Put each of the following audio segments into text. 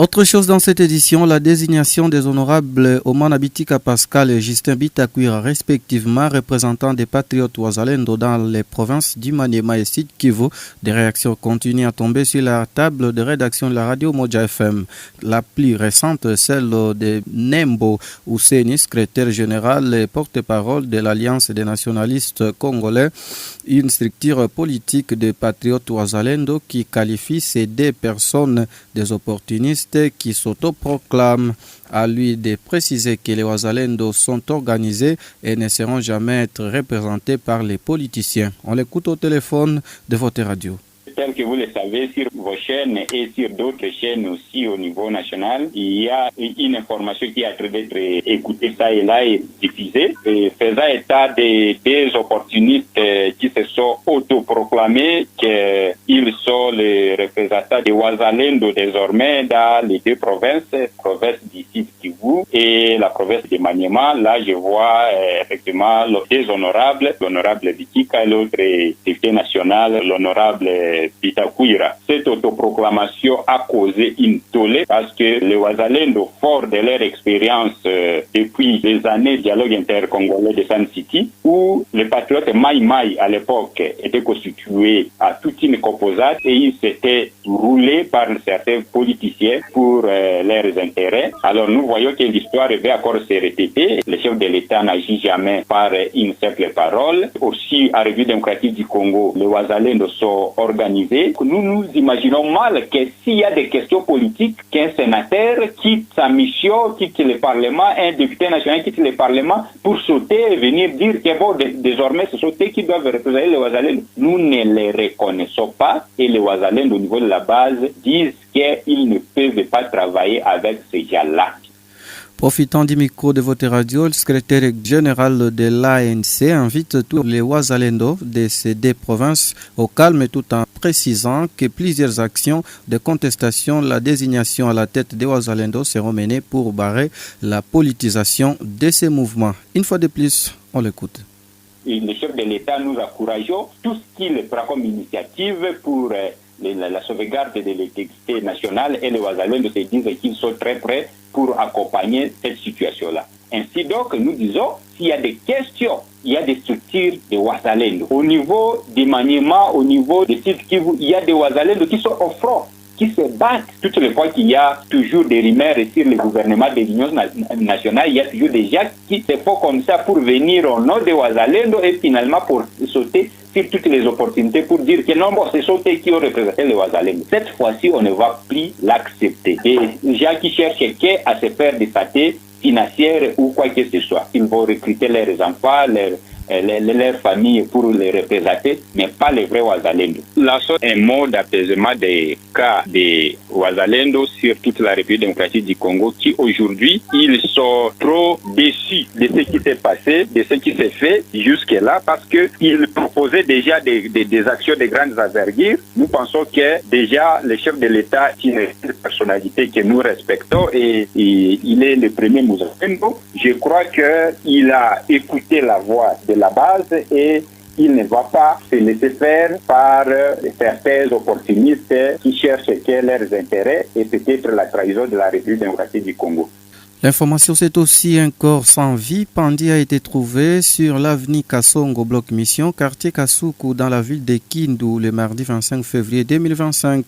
Autre chose dans cette édition, la désignation des honorables Oman Abitika Pascal et Justin Bitakwira, respectivement représentants des patriotes Ouazalendo dans les provinces du Maniema et Sud Kivu. Des réactions continuent à tomber sur la table de rédaction de la radio Moja FM. La plus récente, celle de Nembo Ouseni, secrétaire général et porte-parole de l'Alliance des nationalistes congolais, une structure politique des patriotes Ouazalendo qui qualifie ces deux personnes des opportunistes qui s'autoproclament. À lui de préciser que les Ouazalendo sont organisés et ne seront jamais être représentés par les politiciens. On l'écoute au téléphone de votre radio. Tel que vous le savez, sur vos chaînes et sur d'autres chaînes aussi au niveau national, il y a une information qui est en train d'être écoutée ça et là et diffusée, faisant état des opportunistes qui se sont autoproclamés qu'ils sont les représentants des Ouazalendo désormais dans les deux provinces du Sud Kivu et la province de Maniema. Là, je vois effectivement deux honorables, l'honorable Bitika et l'autre député national, l'honorable Bitakwira. Cette autoproclamation a causé une tollée parce que les Ouazalendo, forts de leur expérience depuis des années dialogue intercongolais de Sun City, où les patriotes Mai Mai à l'époque étaient constitués à toute une composante et ils s'étaient roulés par certains politiciens pour leurs intérêts. Alors nous voyons que l'histoire va encore se répéter. Le chef de l'État n'agit jamais par une simple parole. Aussi, à République démocratique du Congo, les Ouazalendo sont organisés. Nous nous imaginons mal que s'il y a des questions politiques, qu'un sénateur quitte sa mission, quitte le Parlement, un député national quitte le Parlement pour sauter et venir dire que bon, désormais c'est sauter qui doivent représenter les Ouazalendo. Nous ne les reconnaissons pas et les Ouazalendo au niveau de la base disent qu'ils ne peuvent pas travailler avec ces gens-là. Profitant du micro de votre radio, le secrétaire général de l'ANC invite tous les Ouazalendo de ces deux provinces au calme tout en précisant que plusieurs actions de contestation, la désignation à la tête des Ouazalendo seront menées pour barrer la politisation de ces mouvements. Une fois de plus, on l'écoute. Et le chef de l'État nous encourageons tout ce qu'il prend comme initiative pour la sauvegarde de l'électricité nationale et les Ouazalendo se disent qu'ils sont très prêts pour accompagner cette situation-là. Ainsi donc, nous disons, s'il y a des questions, il y a des structures de Ouazalendo. Au niveau des Maniema, au niveau des Sud Kivu, il y a des Ouazalendo qui sont au front, qui se battent. Toutes les fois qu'il y a toujours des rumeurs sur le gouvernement de l'Union nationale, il y a toujours des gens qui se font comme ça pour venir au nom de Ouazalendo et finalement pour sauter sur toutes les opportunités pour dire que non, bon, ce sont eux qui ont représenté les Ouazalendo. Cette fois-ci, on ne va plus l'accepter. Et les gens qui cherchent à se faire des santé financières ou quoi que ce soit, ils vont recruter leurs enfants, leurs familles pour les représenter, mais pas les vrais Ouazalendo. Là, c'est un mot d'apaisement des cas des Ouazalendo sur toute la République démocratique du Congo qui aujourd'hui, ils sont trop déçus de ce qui s'est passé, de ce qui s'est fait jusque-là parce qu'ils proposaient déjà des actions de grandes envergures. Nous pensons que déjà le chef de l'État, qui est une personnalité que nous respectons et il est le premier Mouzalendo, je crois qu'il a écouté la voix de la base et il ne va pas se laisser faire par certains opportunistes qui cherchent leurs intérêts et peut-être la trahison de la République démocratique du Congo. L'information, c'est aussi un corps sans vie. Pandi a été trouvé sur l'avenue Kassongo, bloc mission, quartier Kasuku, dans la ville de Kindu, le mardi 25 février 2025.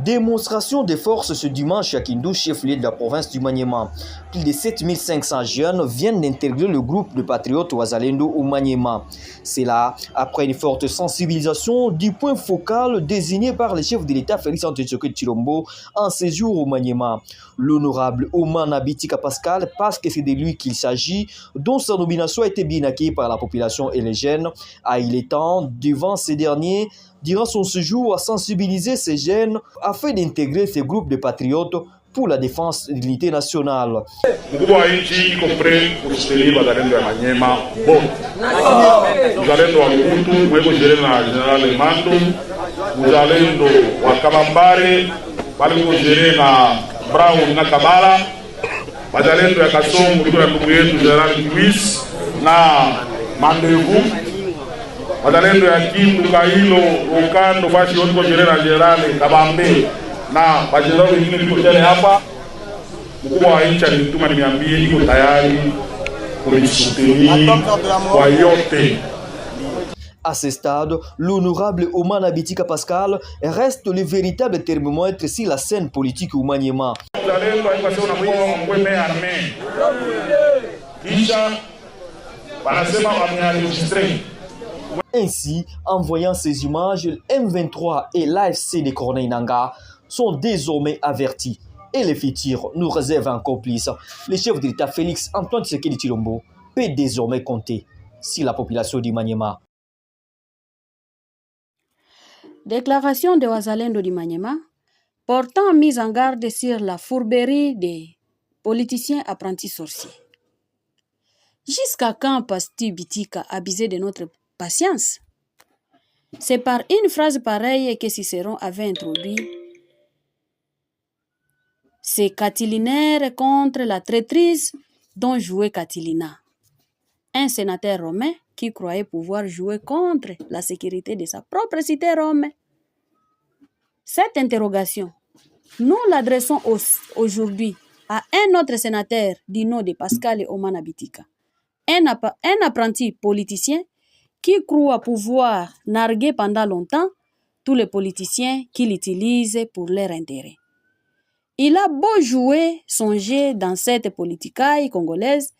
Démonstration de force ce dimanche à Kindu, chef-lieu de la province du Maniema. Plus de 7500 jeunes viennent d'intégrer le groupe de patriotes Ouazalendo au Maniema. C'est là, après une forte sensibilisation du point focal désigné par le chef de l'État Félix Antoine Tshilombo en séjour au Maniema. L'honorable Oman Abitika Pascal, parce que c'est de lui qu'il s'agit, dont sa nomination a été bien acquise par la population et les jeunes, a il est temps, devant ces derniers, durant son séjour, à sensibiliser ces jeunes afin d'intégrer ces groupes de patriotes pour la défense de l'unité nationale. Brown na Kabala, Wazalendo ya Kasongo tuko na ndugu yetu General Kiwis na Mandevu, Wazalendo ya Kindu Kailo Ukando fashi wote kwa General Kabambe na wajenerali wengine liko tele hapa. Mkubwa wa nchi alinituma niambie iko tayari kunisoutenir kwa yote. À ce stade, l'honorable Oumana Bitika Pascal reste le véritable thermomètre sur la scène politique au Maniema. Ainsi, en voyant ces images, le M23 et l'AFC de Corneille Nangaa sont désormais avertis. Et les futurs nous réservent un complice. Le chef de l'État Félix Antoine Tshisekedi Tshilombo peut désormais compter sur la population du Maniema. Déclaration de Wazalendo du Maniema portant mise en garde sur la fourberie des politiciens apprentis sorciers. Jusqu'à quand Pasti Bitika abuser de notre patience? C'est par une phrase pareille que Cicéron avait introduit ces catilinaires contre la traîtrise dont jouait Catilina, un sénateur romain qui croyait pouvoir jouer contre la sécurité de sa propre cité Rome. Cette interrogation, nous l'adressons aujourd'hui à un autre sénateur du nom de Pascal Oumana Bitika, un apprenti politicien qui croit pouvoir narguer pendant longtemps tous les politiciens qui l'utilisent pour leur intérêt. Il a beau jouer son jeu dans cette politicaille congolaise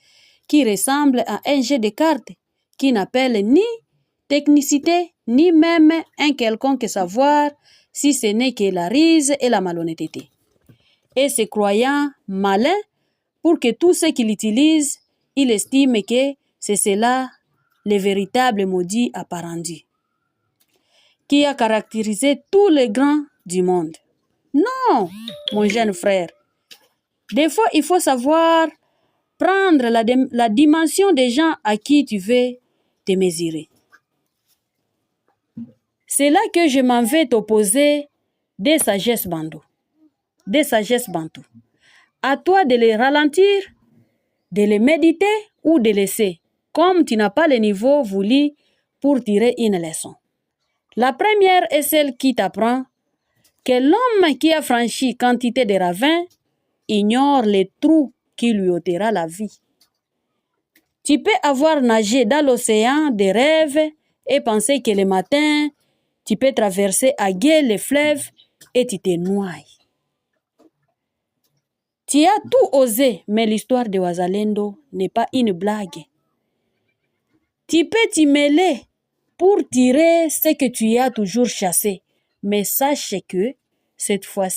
qui ressemble à un jeu de cartes qui n'appelle ni technicité ni même un quelconque savoir si ce n'est que la rise et la malhonnêteté. Et se croyant malin pour que tous ceux qui l'utilisent, il estime que c'est cela le véritable maudit apparendu qui a caractérisé tous les grands du monde. Non, mon jeune frère. Des fois, il faut savoir prendre la dimension des gens à qui tu veux te mesurer. C'est là que je m'en vais t'opposer des sagesses bantou. Des sagesses bantou. À toi de les ralentir, de les méditer ou de laisser, comme tu n'as pas le niveau voulu pour tirer une leçon. La première est celle qui t'apprend que l'homme qui a franchi quantité de ravins ignore les trous qui lui ôtera la vie. Tu peux avoir nagé dans l'océan des rêves et penser que le matin, tu peux traverser à gué les fleuves et tu te noies. Tu as tout osé, mais l'histoire de Wazalendo n'est pas une blague. Tu peux t'y mêler pour tirer ce que tu as toujours chassé, mais sache que cette fois,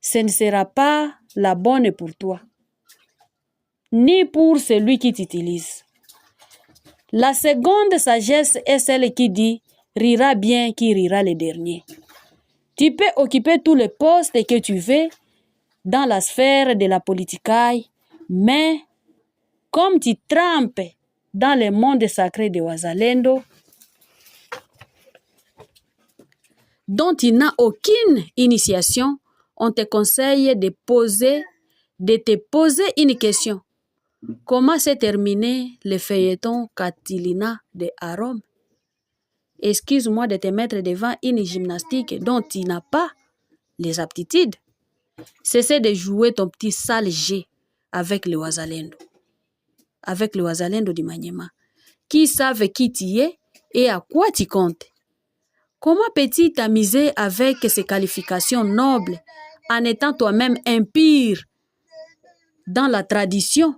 ce ne sera pas la bonne pour toi, ni pour celui qui t'utilise. La seconde sagesse est celle qui dit « rira bien qui rira le dernier ». Tu peux occuper tous les postes que tu veux dans la sphère de la politicaille, mais comme tu trempes dans le monde sacré de Wazalendo, dont tu n'as aucune initiation, on te conseille de te poser une question. Comment s'est terminé le feuilleton Catilina de Rome? Excuse-moi de te mettre devant une gymnastique dont tu n'as pas les aptitudes. Cessez de jouer ton petit sale jeu avec le Wazalendo. Avec le Wazalendo du Maniema, qui savent qui tu es et à quoi tu comptes. Comment peux-tu t'amuser avec ces qualifications nobles en étant toi-même impur dans la tradition?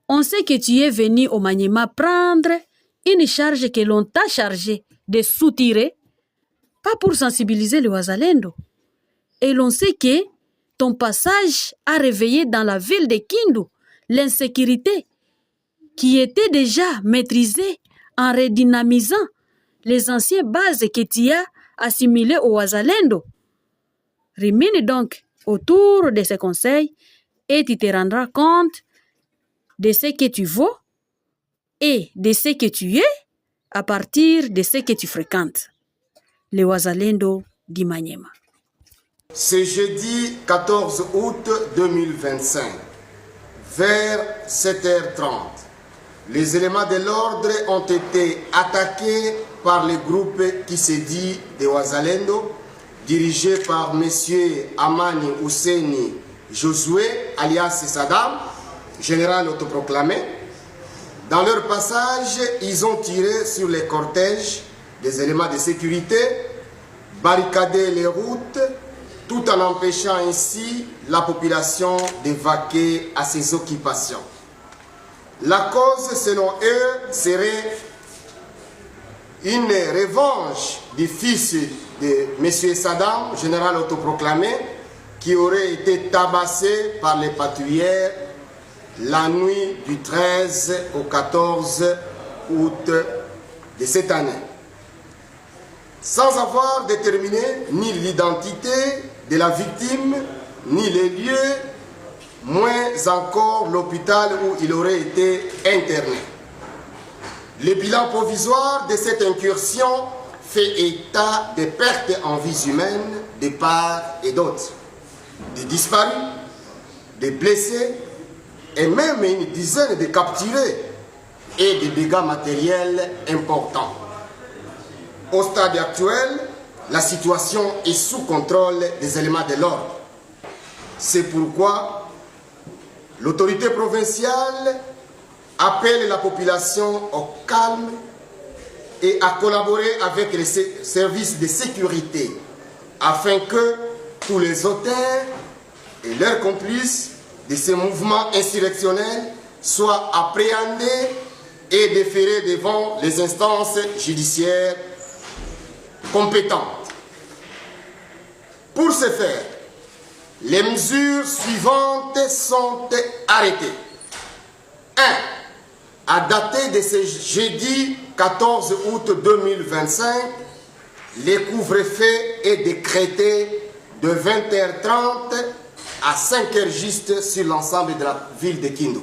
On sait que tu es venu au Maniema prendre une charge que l'on t'a chargée de soutirer, pas pour sensibiliser le Wazalendo. Et l'on sait que ton passage a réveillé dans la ville de Kindu l'insécurité qui était déjà maîtrisée en redynamisant les anciennes bases que tu as assimilées au Wazalendo. Rumine donc autour de ces conseils et tu te rendras compte de ce que tu vaux et de ce que tu es à partir de ce que tu fréquentes. Le Wazalendo du Maniema. C'est jeudi 14 août 2025, vers 7h30. Les éléments de l'ordre ont été attaqués par le groupe qui se dit de Wazalendo, dirigé par M. Amani Ouseni Josué, alias Saddam, général autoproclamé. Dans leur passage, ils ont tiré sur les cortèges des éléments de sécurité, barricadé les routes, tout en empêchant ainsi la population de vaquer à ses occupations. La cause, selon eux, serait une revanche du fils de M. Saddam, général autoproclamé, qui aurait été tabassé par les patrouilleurs la nuit du 13 au 14 août de cette année. Sans avoir déterminé ni l'identité de la victime, ni les lieux, moins encore l'hôpital où il aurait été interné. Le bilan provisoire de cette incursion fait état de pertes en vies humaines de part et d'autre, des disparus, des blessés et même une dizaine de capturés et des dégâts matériels importants. Au stade actuel, la situation est sous contrôle des éléments de l'ordre. C'est pourquoi l'autorité provinciale appelle la population au calme et à collaborer avec les services de sécurité afin que tous les auteurs et leurs complices de ces mouvements insurrectionnels soient appréhendés et déférés devant les instances judiciaires compétentes. Pour ce faire, les mesures suivantes sont arrêtées. 1. À dater de ce jeudi 14 août 2025, le couvre-feu est décrété de 20h30 à 5h juste sur l'ensemble de la ville de Kindu.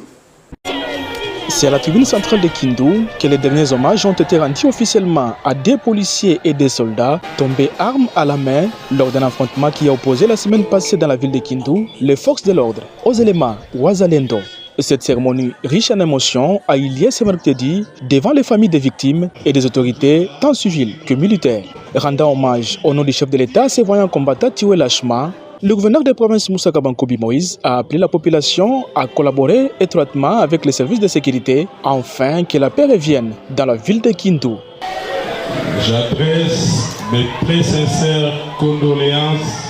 C'est à la tribune centrale de Kindu que les derniers hommages ont été rendus officiellement à des policiers et des soldats tombés armes à la main lors d'un affrontement qui a opposé la semaine passée dans la ville de Kindu les forces de l'ordre aux éléments Wazalendo. Cette cérémonie riche en émotions a eu lieu ce mercredi devant les familles des victimes et des autorités tant civiles que militaires. Rendant hommage au nom du chef de l'État, se voyant combattant tué lâchement, le gouverneur de province Moussa Kabankobi Moïse a appelé la population à collaborer étroitement avec les services de sécurité afin que la paix revienne dans la ville de Kindu. J'adresse mes très sincères condoléances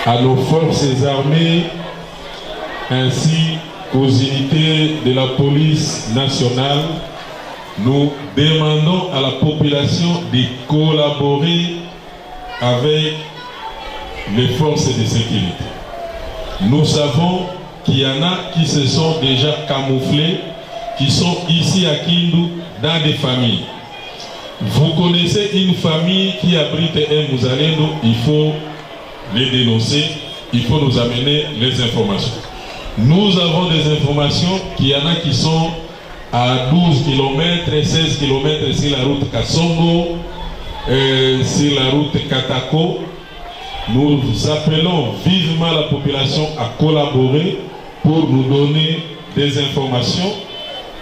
à nos forces armées ainsi qu'aux unités de la police nationale. Nous demandons à la population de collaborer avec les forces de sécurité. Nous savons qu'il y en a qui se sont déjà camouflés, qui sont ici à Kindu dans des familles. Vous connaissez une famille qui abrite un Wazalendo, il faut les dénoncer, il faut nous amener les informations. Nous avons des informations qu'il y en a qui sont à 12 km, 16 km sur la route Kassongo, sur la route Katako. Nous appelons vivement la population à collaborer pour nous donner des informations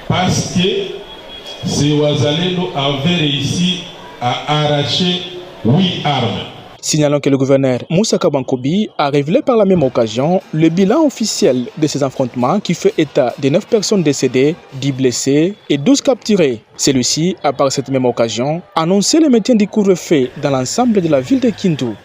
parce que ces Wazalendo avaient réussi à arracher 8 armes. Signalons que le gouverneur Moussa Kabankobi a révélé par la même occasion le bilan officiel de ces affrontements qui fait état de 9 personnes décédées, 10 blessés et 12 capturés. Celui-ci a par cette même occasion annoncé le maintien du couvre-feu dans l'ensemble de la ville de Kindu.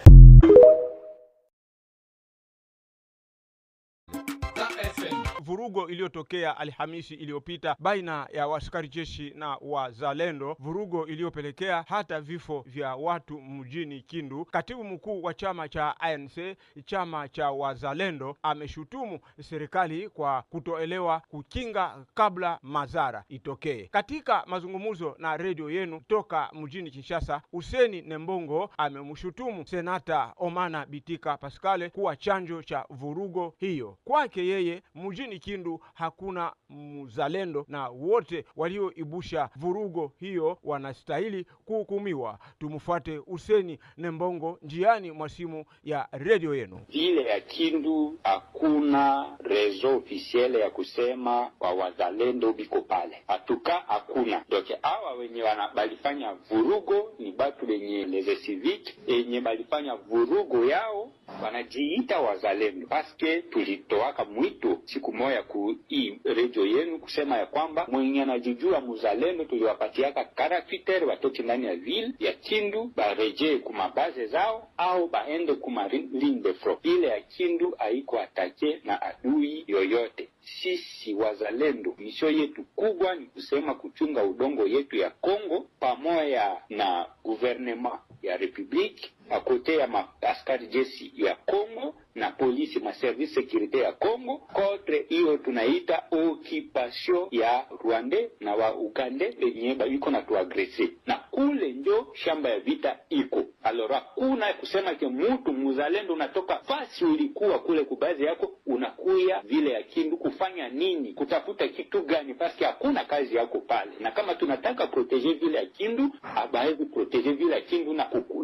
Vurugo iliyotokea Alhamisi iliyopita baina ya askari jeshi na wazalendo, vurugo iliyopelekea hata vifo vya watu mjini Kindu. Katibu mkuu wa chama cha ANC, chama cha wazalendo, ameshutumu serikali kwa kutoelewa kukinga kabla madhara itokee. Katika mazungumzo na redio yenu toka mjini Kinshasa, Huseni Nembongo amemshutumu senata Omana Bitika Pascal kuwa chanjo cha vurugo hiyo. Kwake yeye, mjini Kindu Kindu hakuna mzalendo na wote walioibusha vurugo hiyo wanastahili kuhukumiwa. Tumfuate Huseni Nembongo njiani mwa simu ya redio yenu. Vile ya Kindu hakuna rezo ofisiele ya kusema wa wazalendo biko pale. Atuka hakuna. Doke hawa wenye balifanya vurugo ni batu wenye leze civic enye balifanya vurugo yao wanajiita wazalendo. Paske tulitoaka mwito siku moja ku redio yenu kusema ya kwamba mwenye anajijua mzalendo tuliwapatiaka karakter watoki ndani ya ville ya Kindu bareje kumabaze zao au baende kumarine de front. Ile ya Kindu haiko atake na adui yoyote. Sisi wazalendo misio yetu kubwa ni kusema kuchunga udongo yetu ya Kongo pamoja na gouvernement ya Republique akote ya askari jeshi ya Kongo na polisi ma service securite ya Kongo contre hiyo tunaita occupation ya Rwanda na wa Uganda wenye biko na tuagrese na kule ndio shamba ya vita iko. Alora kuna kusema ke mtu mzalendo unatoka fasi ulikuwa kule kubazi yako unakuya vile ya Kindu kufanya nini, kutafuta kitu gani? Paske hakuna kazi yako pale. Na kama tunataka proteger vile ya Kindu abaezi proteger vile ya Kindu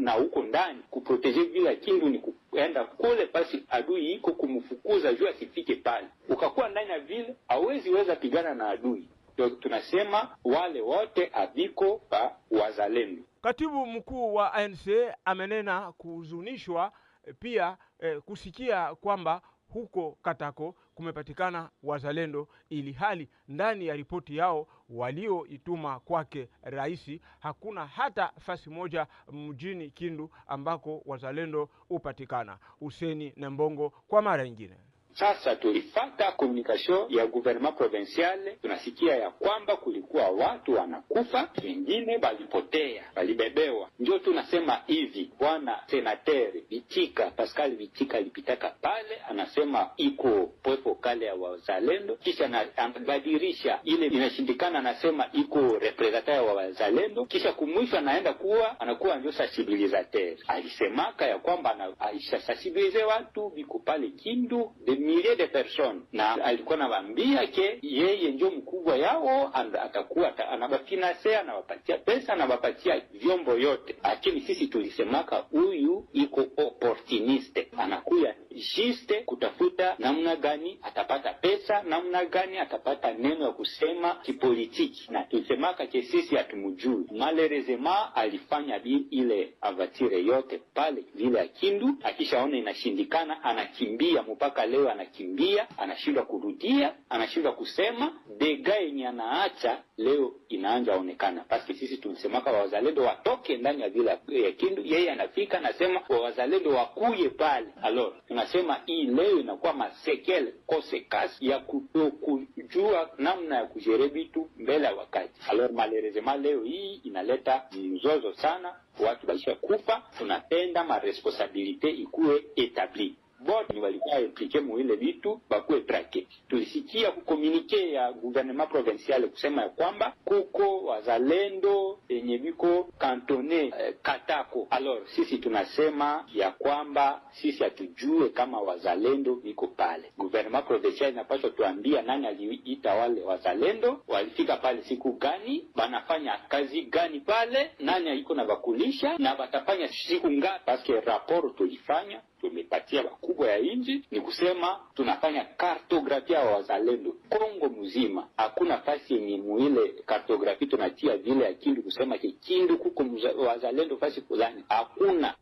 na huko ndani kuproteger vile ya Kindu ni kuenda kule pasi adui iko kumfukuza juu asifike pale. Ukakuwa ndani ya vile hawezi weza pigana na adui. Ndio tunasema wale wote abiko pa wazalendo. Katibu mkuu wa ANC amenena kuhuzunishwa pia kusikia kwamba huko Katako kumepatikana wazalendo, ili hali ndani ya ripoti yao walioituma kwake raisi hakuna hata fasi moja mjini Kindu ambako wazalendo upatikana. Huseni Nembongo kwa mara nyingine. Sasa tulifata communication ya gouvernement provincial, tunasikia ya kwamba kulikuwa watu wanakufa, wengine balipotea, balibebewa. Ndio tunasema hivi, bwana senateri Vitika, Pascal Vitika alipitaka pale, anasema iko popo kale ya wazalendo, kisha anabadilisha ile inashindikana, anasema iko representative wa wazalendo, kisha kumwisho anakuwa ndio sensibilisateur. Alisemaka ya kwamba aisha sensibilize watu biko pale Kindu milliers de personnes, na alikuwa anawaambia ke yeye ndio mkubwa yao, atakuwa anabafinansia, anawapatia pesa, anawapatia vyombo yote. Lakini sisi tulisemaka huyu iko opportuniste, anakuya juste kutafuta namna gani atapata pesa, namna gani atapata neno ya kusema kipolitiki, na tulisemaka ke sisi hatumjui. Malheureusement alifanya ile avatire yote pale vile ya Kindu, akishaona inashindikana anakimbia, mpaka leo anakimbia, anashindwa kurudia, anashindwa kusema. Dega yenye anaacha leo inaanza onekana. Paske sisi tulisemaka wazalendo watoke ndani ya vile ya Kindu, yeye anafika anasema wazalendo wakuye pale. Alors tunasema hii leo inakuwa masekele konsekasi ya kujua namna ya kujerebitu mbele ya wakati. Alors malheureusement leo hii inaleta mzozo sana, watu baisha kufa. Tunapenda ma responsabilite ikuwe etabli, bote ni walikuwa implike muile vitu bakuwe traqué. Tulisikia kukomunike ya gouvernement provincial kusema ya kwamba kuko wazalendo yenye biko kantone Katako. Alors sisi tunasema ya kwamba sisi hatujue kama wazalendo biko pale. Gouvernement provincial inapaswa tuambia nani aliita wale wazalendo, walifika pale siku gani, banafanya kazi gani pale, nani aliko na bakulisha, na batafanya siku ngapi. Paske rapport tulifanya tumepatia wakubwa ya inji ni kusema tunafanya kartografia wa wazalendo Kongo mzima. Hakuna fasi yenye muile kartografia tunatia vile ya Kindu kusema Kindu kuko wazalendo fasi fulani, hakuna.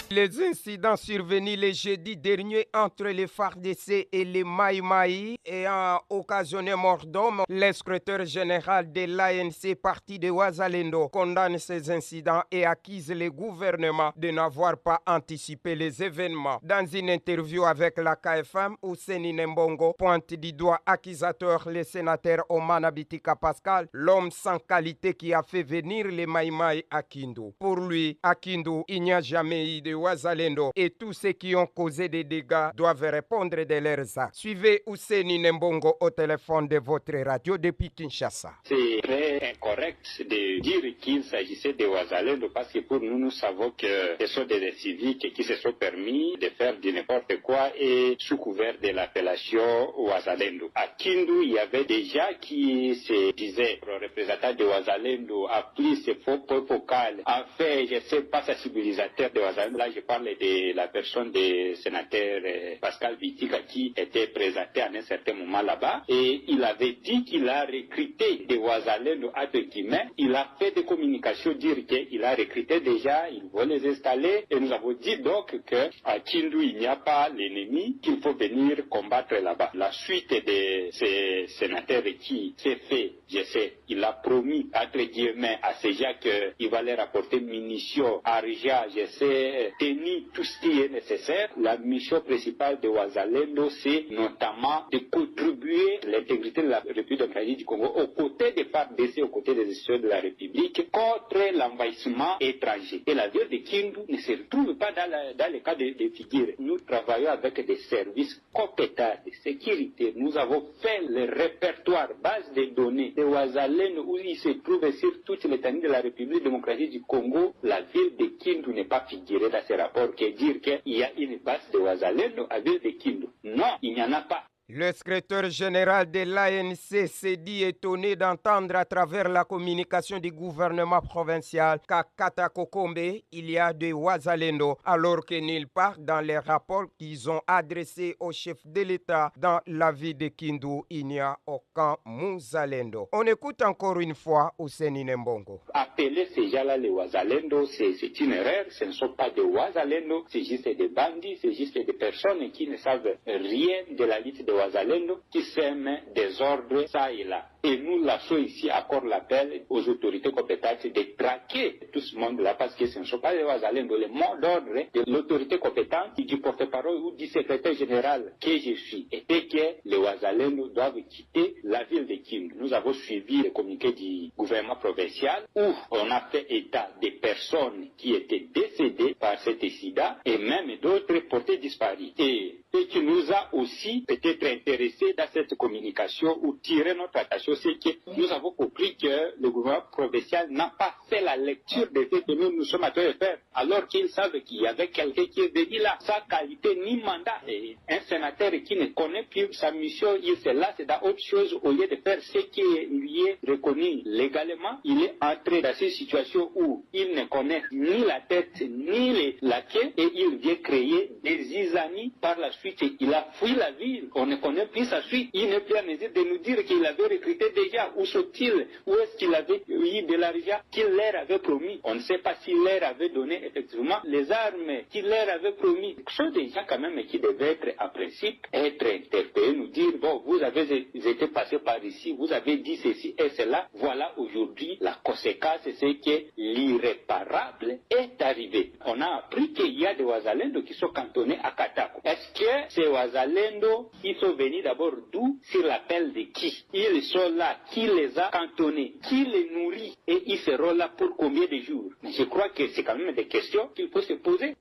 Les incidents survenus le jeudi dernier entre les FARDC et les Mai Mai ayant occasionné mort d'homme, le secrétaire général de l'ANC parti de Wazalendo condamne ces incidents et accuse le gouvernement de n'avoir pas anticipé les événements. Dans une interview avec la KFM, Huseni Nembongo pointe du doigt accusateur le sénateur Omana Bitika Pascal, l'homme sans qualité qui a fait venir les Mai Mai à Kindu. Pour lui, à Kindu, il n'y a jamais eu de Wazalendo et tous ceux qui ont causé des dégâts doivent répondre de leurs actes. Suivez Ouseni Nembongo au téléphone de votre radio depuis Kinshasa. C'est très incorrect de dire qu'il s'agissait de Wazalendo parce que pour nous, nous savons que ce sont des civiques qui se sont permis de faire du n'importe quoi et sous couvert de l'appellation Wazalendo. À Kindu, il y avait des gens qui se disaient, le représentant de Wazalendo a pris ses faux points focaux, a fait, je sais pas, sensibilisateur de Wazalendo. Là, je parle de la personne du sénateur Pascal Bitika qui était présenté à un certain moment là-bas et il avait dit qu'il a recruté des Wazalendo à Guillemets. Il a fait des communications dire qu'il a recruté déjà, il va les installer et nous avons dit donc qu'à Kindu il n'y a pas l'ennemi, qu'il faut venir combattre là-bas. La suite de ces sénateurs qui s'est fait, je sais, il a promis entre guillemets à ces gens qu'il va leur apporter munitions, argent, je sais, tenir tout ce qui est nécessaire. La mission principale de Wazalendo, c'est notamment de contribuer à l'intégrité de la République démocratique du Congo aux côtés des FARDC, aux côtés des institutions de la République, contre l'envahissement étranger. Et la ville de Kindu ne se retrouve pas dans le cas de figure. Nous travaillons avec des services compétents de sécurité. Nous avons fait le répertoire, base de données de Wazalendo où il se trouve sur toute l'étendue de la République démocratique du Congo. La ville de Kindu n'est pas figurée dans ces rapports qui dire qu'il y a une base de Wazalendo à la ville de Kindu. Non, il n'y en a pas. Le secrétaire général de l'ANC s'est dit étonné d'entendre à travers la communication du gouvernement provincial qu'à Katakokombe, il y a des Wazalendo, alors que nulle part dans les rapports qu'ils ont adressés au chef de l'État dans la ville de Kindu, il n'y a aucun Mouzalendo. On écoute encore une fois Ouseni Nembongo. Appeler ces gens-là les Wazalendo, c'est une erreur. Ce ne sont pas des Wazalendo, c'est juste des bandits, c'est juste des personnes qui ne savent rien de la lutte de Wazalendo, qui sèment des ordres ça et là. Et nous lançons ici encore l'appel aux autorités compétentes de traquer tout ce monde-là parce que ce ne sont pas les Wazalendo. Le mot d'ordre de l'autorité compétente, du porte-parole ou du secrétaire général que je suis, était que les Wazalendo doivent quitter la ville de Kindu. Nous avons suivi le communiqué du gouvernement provincial où on a fait état des personnes qui étaient décédées par cet incident et même d'autres portées disparues. Et ce qui nous a aussi peut-être intéressés dans cette communication ou tiré notre attention, c'est que nous avons compris que le gouvernement provincial n'a pas fait la lecture de ce que nous sommes en train de faire, alors qu'ils savent qu'il y avait quelqu'un qui est venu là, sans qualité ni mandat. Et un sénateur qui ne connaît plus sa mission, il se lasse dans autre chose au lieu de faire ce qui lui est reconnu légalement. Il est entré dans cette situation où il ne connaît ni la tête ni la queue et il vient créer des isanies. Par la suite, il a fui la ville. On ne connaît plus sa suite. Il n'est plus à mesure de nous dire qu'il avait recruté déjà. Où sont-ils? Où est-ce qu'il avait eu de l'argent qu'il leur avait promis? On ne sait pas s'il leur avait donné effectivement les armes qu'il leur avait promis. Ce sont des gens quand même qui devaient être, en principe, être interpellés, nous dire, bon, vous avez été passé par ici, vous avez dit ceci et cela. Voilà aujourd'hui la conséquence, c'est que l'irréparable est arrivé. On a appris qu'il y a des Wazalendo qui sont cantonnés à Katako. Est-ce que ces Wazalendo, ils sont venus d'abord d'où? Sur l'appel de qui? Ils sont là, qui les a cantonnés, qui les nourrit et ils seront là pour combien de jours? Je crois que c'est quand même des questions qu'il faut se poser.